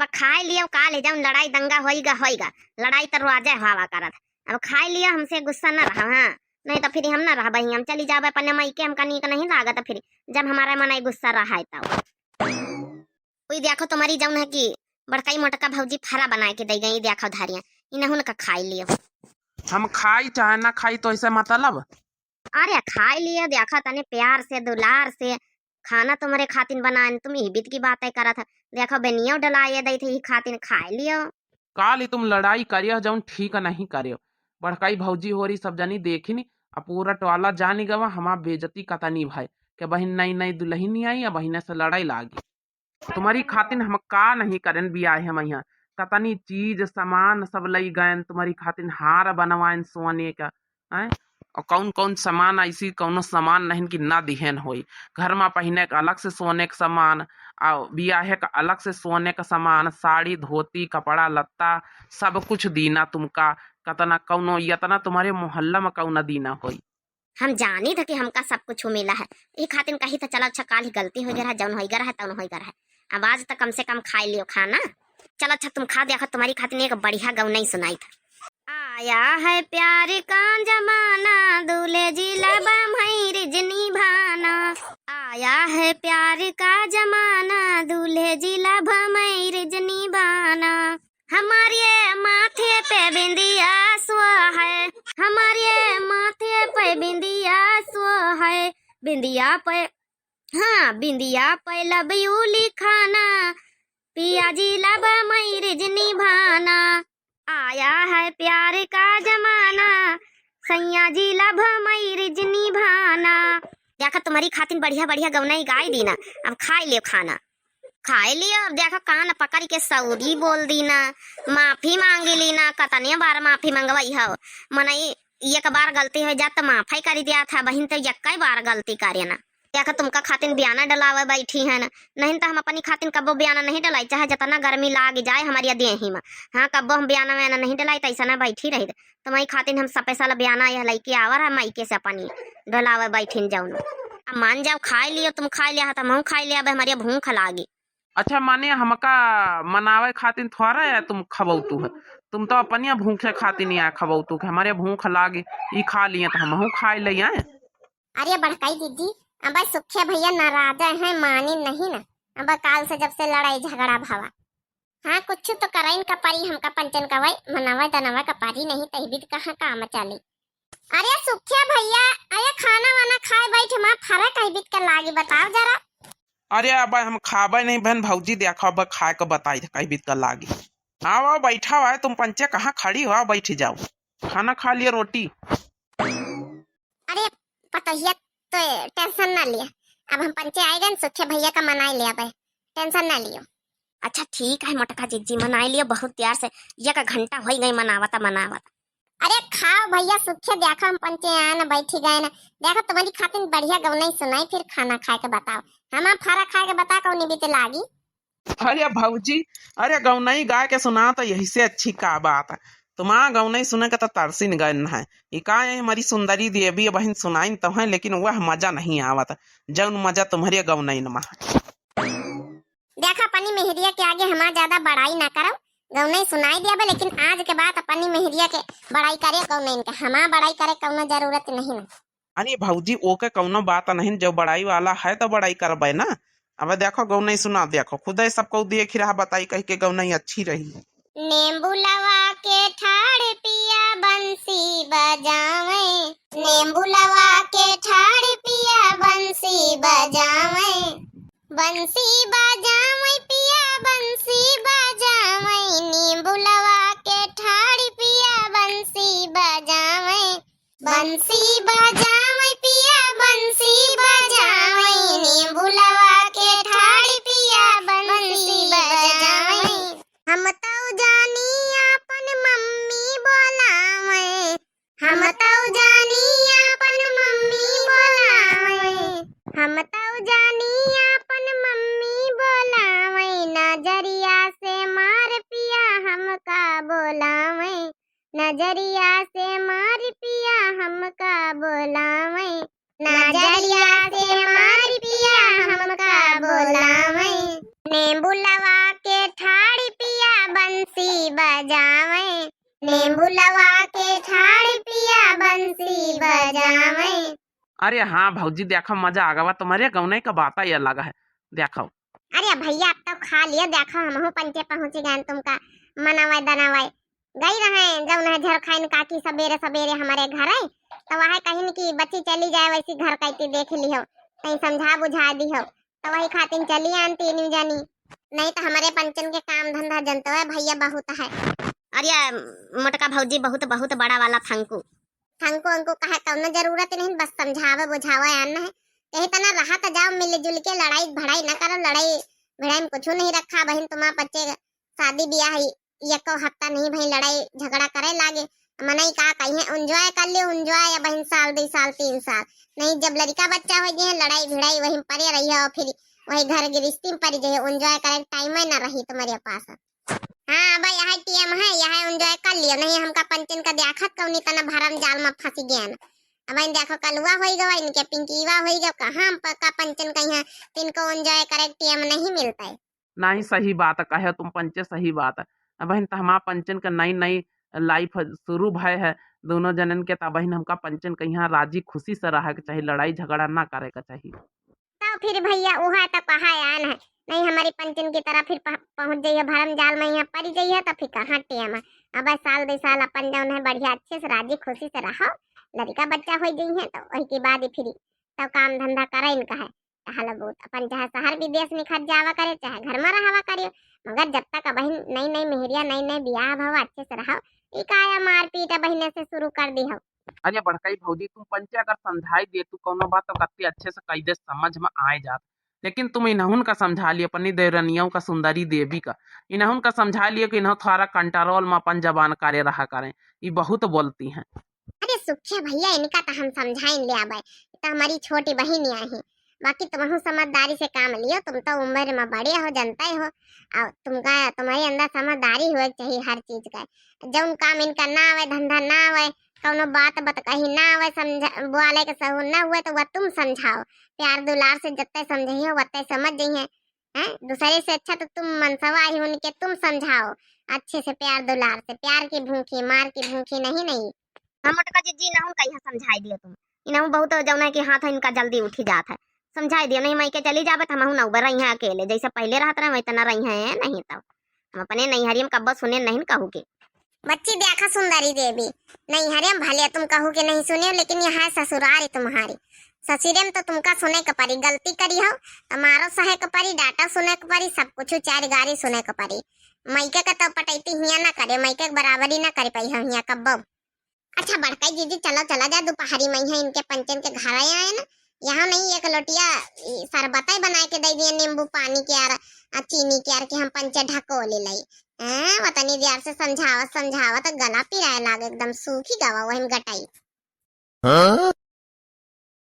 अब खाए लियो का ले जाऊं, लड़ाई दंगा होइगा, लड़ाई तो रोजे हवा करत। अब खाए लियो, हमसे गुस्सा न रहा। हाँ नहीं तो फिर हम ना रह बही, हम चली जाबे अपने मई के, हमका नीक नहीं लागत फिर जब हमारा मन गुस्सा रहा है तब। कोई देखो तुम्हारी जौन है कि बड़काई मोटका भौजी फरा बना के दे गई, देखो धारियां इन्हों का खाई लियो। हम खाई चाहे ना खाई तो ऐसे मतलब। अरे खाई लियो, देखा तने प्यार से दुलार से खाना तुम्हारे खातिन बनाए, तुम ही बीत की बातें करा था। देखो बेनियो डलाए दई थी खातिन, खाए लियो। काली तुम लड़ाई करियो जौन ठीक नहीं करियो। बड़काई भौजी हो रही सब जनी देखी नी, अब पूरा टोला जानी गवा हमार बेजती कतनी भाई के बहन नई नई दुल्हन आई या बहन से लड़ाई लागी। तुम्हारी खातिन हम का नहीं करें बियाह हम यहाँ कतनी चीज सामान सब लई गए, तुम्हारी खातिन हार बनवाएं सोने का हैं। और कौन कौन सामान ऐसी कौनो सामान नहीं कि ना दिहन होई। घर में पहने का अलग से सोने का सामान, और बियाहे का अलग से सोने का सामान, साड़ी धोती कपड़ा लत्ता सब कुछ दीना तुमका। कतना कौनो यतना तुम्हारे मोहल्ला में कौना दीना होई। हम जानी था कि हमका सब कुछ मिला है, ये खातिन कही था चलो अच्छा काल ही गलती हो गया है, जौन हो गया है तौन हो गया है। अब आज तक कम से कम खाई लियो खाना। चलो अच्छा तुम खा देखो, तुम्हारी खातिन एक बढ़िया गौ नहीं सुनाई था। आया है प्यार का जमाना, दूल्हे जी लबा मई रिजनी भाना। आया है प्यार का जमाना, दूल्हे जी लबा मई रिजनी भाना। हमारे माथे पे बिंदिया सो है, हमारे माथे पे बिंदिया सो है, बिंदिया पे हाँ बिंदिया पे लब यू लिखाना, पिया जी लब मई रिजनी भाना। आया है प्यार का जमाना, सैया जी लब मई रिजनी भाना। देखा तुम्हारी खातिन बढ़िया बढ़िया गौनाई गाय दी ना। अब खाए लियो खाना, खाए लियो। अब देखो कान पकड़ के सऊदी बोल दी ना, माफी मांगी ली ना, कतने बार माफी मंगवाई हो। मनई एक बार गलती हो जात तो माफी कर दिया था बहन, तो यक्का बार गलती करे ना। देखा तुमका खातिन बयाना डलावे बैठी है ना, नहीं तो हम अपनी खातिन कब्बो बयाना नहीं डलाई, चाहे जितना गर्मी लाग जाए हमारी देही में। हाँ कब्बो हम बयाना वयाना नहीं डलाई, तो ऐसा ना बैठी रही तो मई खातिन हम स्पेशल बयाना यह लैके आवर है मई के से अपनी डलावे बैठी जाऊन। अब मान जाओ खाए लियो, तुम खाए लिया तो हम खाए लिया, हमारी भूख लागी। अच्छा माने हमका मनावे खातिर थोड़ा है तुम खबौतू है, तुम तो अपनिया भूखे खातिर नहीं आए खबौतू के हमारे भूख लागे ई खा लिए तो हमहू खाए ले आए। अरे बड़काई दीदी, अब सुखे भैया नाराज है, माने नहीं ना। अब काल से जब से लड़ाई झगड़ा भावा, हाँ कुछ तो कराइन का परी, हमका पंचन का भाई मनावा दनावा का परी नहीं तहबीद कहाँ काम चली। अरे सुखे भैया, अरे खाना वाना खाए बैठ माँ फरक तहबीद का लागी, बताओ जरा। अरे अब हम खाबे नहीं बहन भौजी, देखो अब खाए को बताई कई बीत कर लागी। आओ बैठा हुआ है तुम पंचे कहाँ खड़ी हो, बैठ जाओ खाना खा लिया रोटी। अरे पतहिया तो टेंशन ना लिया, अब हम पंचे आए गए सुखे भैया का मनाई लिया भाई, टेंशन ना लियो। अच्छा ठीक है मोटका जीजी मनाई लियो बहुत प्यार से, एक घंटा हो गई मनावता मनावता। अरे खाओ भैया सुखे, देखो हम पंचे आए ना बैठी गए ना, देखो तुम्हारी खातिर बढ़िया गौ नहीं सुनाई, फिर खाना खाए के बताओ। हम फरा खाए के बता कौन बीते लागी। अरे भौजी, अरे गौनई गाय के सुना तो यही से अच्छी का बात है। तुम्हारा गौनई सुने का तो तरसीन गन है, इका हमारी सुंदरी देवी बहन सुनाई तो है, लेकिन वह मजा नहीं आवत जौन मजा तुम्हारे गौनई नमा। देखा अपनी मेहरिया के आगे हमारा ज्यादा बड़ाई ना करो, गौनई सुनाई दिया लेकिन आज के बाद अपनी मेहरिया के बड़ाई करे गौनई के, हमारा बड़ाई करे कौनो जरूरत नहीं ना। अरे भौजी ओके कौनो बात नहीं, जो बड़ाई वाला है तो बड़ाई करबे ना। अब देखो गौनई सुना, देखो खुद ही सबको देख रहा बताई कह के गौनई अच्छी रही। नींबू लवा के ठाड़ पिया बंसी बजावे, नींबू लवा के ठाड़ पिया बंसी बजावे, बंसी बजावे पिया बंसी बजावे, नींबू लवा के ठाड़ पिया बंसी बजावे, बंसी बजावे पिया बंसी बजावे, नींबू लवा के ठाड़ पिया बंसी बजावे। हम तो जानी अपन मम्मी बोलावे, हम तो जानी अपन मम्मी बोलावे, हम तो जानी अपन मम्मी बोलावे, नजरिया से मार पिया हमका बोलावे, नजरिया से मार पिया हमका बोलावे, नजरिया से मार पिया हमका बोलावे, नींबू लवा के ठाड़ बजावे, नींबू लवा के ठाड़ पिया बंसी बजावे। अरे हाँ भौजी देखो मजा आ गवा, तुम्हारे गौने का बात ही अलग है। देखो अरे भैया अब तो खा लिया, देखो हम पंचे पहुंच गए, तुमका मनावे दनावे गई रहे जब न झर खाइन काकी सवेरे सवेरे हमारे घर आई तो वह कहीं की बच्ची चली जाए वैसी घर कहती देख ली हो, कहीं समझा बुझा दी हो, तो वही खातिर चली आनती नहीं जानी, नहीं तो हमारे पंचन के काम धंधा जनता है भैया बहुत है। अरे मोटका भौजी बहुत बहुत बड़ा वाला थंकू हमको कहा कौनो जरूरत नहीं, बस समझावे बुझावे आना है, कहीं तना रहा तो जाओ मिलजुल के, लड़ाई भड़ाई न करो, लड़ाई भिड़ाई में कुछ नहीं रखा बहन, तुम्हारा बच्चे शादी ब्याह एको हफ्ता नहीं भाई लड़ाई झगड़ा करे लागे, मनई का कहीं एंजॉय कर लियो एंजॉय, या बहन साल 2 साल 3 साल नहीं, जब लड़का बच्चा हो गए लड़ाई भिड़ाई वही पड़े रही है और फिर वही घर गृहस्थी में पड़ जाए, एंजॉय करे टाइम ही न रही तुम्हारे पास। हाँ भाई यहाँ टीएम है, यहाँ एंजॉय कर लियो, नहीं हमका पंचन का देखत कौनी तना भरम जाल में फंसी गया न, अब देखो कलुआ हो गवा इनके पिंकीवा हो गया, कहाँ का पंचन कहीं तिनको एंजॉय करे टाइम नहीं मिलता है। नहीं सही बात कहे तुम पंचे, सही बात है बहन, तो हमारा पंचन का नई नई लाइफ शुरू भय है दोनों जनन के, तब बहन हमका पंचन का यहाँ राजी खुशी से रहे के चाहिए, लड़ाई झगड़ा ना करे का चाहिए। तो फिर भैया वह तो कहा आन है, नहीं हमारी पंचन की तरह फिर पहुंच जाइए भरम जाल में, यहाँ पड़ जाइए तो फिर कहाँ टेम है, अब साल 2 साल अपन जौन है बढ़िया अच्छे से राजी खुशी से रहो, लड़का बच्चा हो गई है तो वही के बाद फिर तो काम धंधा करे इनका है, बहुत अपन चाहे शहर विदेश में खर्च जावा करे चाहे घर में रहा करे, मगर जब तक बहन नई नई मेहरिया नई नई ब्याह भाव अच्छे से रहो, इकाया मारपीट बहने से शुरू कर दी हो। अरे बड़काई भौजी तुम पंचे अगर समझाई दे तू कोनो बात तो कत्ती अच्छे से कही दे, समझ में आए जात, लेकिन तुम इन्हुन का समझा लियो, अपनी देवरनियों का सुंदरी देवी का इन्हुन का समझा लियो कि इन्हों थोड़ा कंट्रोल में अपन जबान करे रहा करें, ये बहुत बोलती हैं। अरे सुखे भैया इनका तो हम समझाइन ले आबे, तो हमारी छोटी बहन है, बाकी तुम समझदारी से काम लियो, तुम तो उम्र में बड़े हो जनता हो, और तुमका तुम्हारे अंदर समझदारी हो चाहिए हर चीज का, जौन काम इनका ना आवे धंधा ना आवे कौनो बात बत कहीं ना आवे समझ बोले के सहू ना हुए तो वह तुम समझाओ, प्यार दुलार से जत्ते समझिए वत्ते समझ जाइए हैं, दूसरे से अच्छा तो तुम मनसवा ही उनके तुम समझाओ अच्छे से, प्यार दुलार से, प्यार की भूखी मार की भूखी नहीं। हम मोटका जी ना कहीं समझाई दियो तुम, इन्हों बहुत जौन है कि हाथ इनका जल्दी उठी जात है, समझाई दियो, नहीं मई के चली जाबे हम ना उबर रही हैं अकेले, जैसे पहले रहते रहे वैसे न रही हैं, नहीं तब हम अपने नैहरी में कब्बो सुने नहीं कहू के। बच्ची देखा सुंदरी देवी नैहरे में भले तुम कहू के नहीं सुने, लेकिन यहाँ ससुराल तुम्हारी, ससुरे में तो तुमका सुने के परी, गलती करी हो तुम्हारो सहे के परी, डाटा सुने के परी, सब कुछ 4 गारी सुने के परी, मैके का तो पटैती हिया ना करे, मैके के बराबरी ना कर पाई हो हिया कब्बो। अच्छा बड़काई दीदी चलो चला जा, दोपहरी में है इनके पंचन के घर आए ना, यहाँ नहीं एक लोटिया शरबत बना के दे दिए नींबू पानी के यार चीनी के यार कि हम पंचे ढको ले लाई, वतनी यार से समझावत समझावत गला पिराए लागे एकदम सूखी गवा वही गटाई।